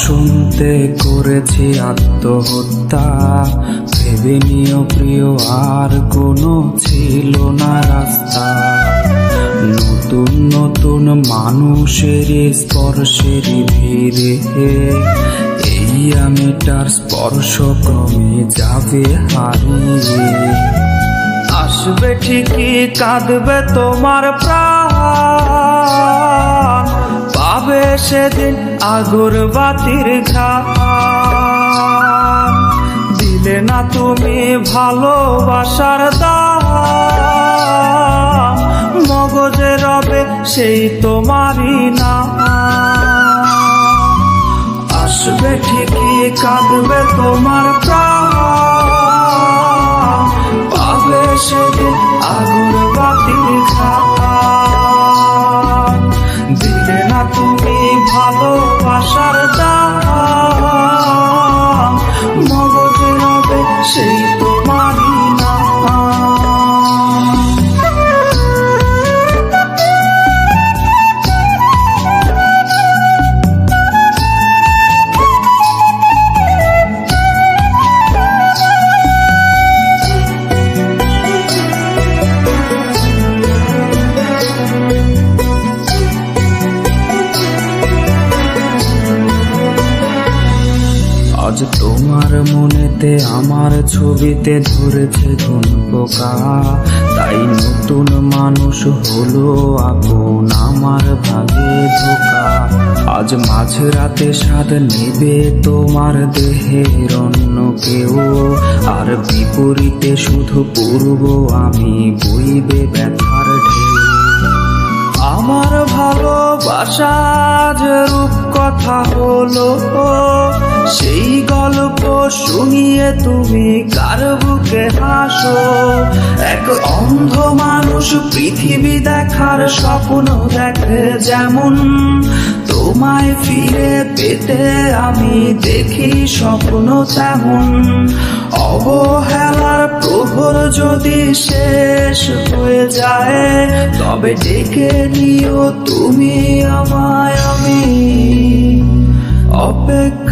শুনতে করেছি আত্মহত্যা, ভেবে নিও প্রিয় আর কোনো ছিল না রাস্তা। নতুন নতুন মানুষের স্পর্শের ভিড়ে এই আমিটার স্পর্শ ক্রমে যাবে হারিয়ে। আসবে ঠিকই কাঁদবে তোমার প্রাণ, পাবে সেদিন আগরবাতির ঘ্রাণ। দিলে না তুমি ভালোবাসার দাম, মগজে রবে সেই তোমারই নাম। আসবে ঠিকই কাঁদবে তোমার প্রাণ, পাবে সেদিন আগরবাতির ঘ্রাণ। দিলে না তুমি ভালোবাসার দাম, মগজে রবে সেই তোমারই নাম। আজ তোমার মনেতে আমার ছবিতে ধরেছে কোন পোকা, তাই নতুন মানুষ হলো আপন আমার ভাগে ধোকা। আজ মাঝরাতে স্বাদ নেবে তোমার দেহের অন্য কেউ, আর বিপরীতে শুধু পূর্ব আমি বইবে ব্যথার ঢেউ। আমার ভালোবাসা যে রূপকথা হলো, সেই গল্প শুনিয়ে তুমি কার বুকে হাসো। এক অন্ধ মানুষ পৃথিবী দেখার স্বপ্ন দেখে যেমন, তোমায় ফিরে পেতে আমি দেখি স্বপ্ন তেমন। অবহেলার প্রহর যদি শেষ হয়ে যায়, তবে ডেকে নিও তুমি আমায়, আমি অপেক্ষা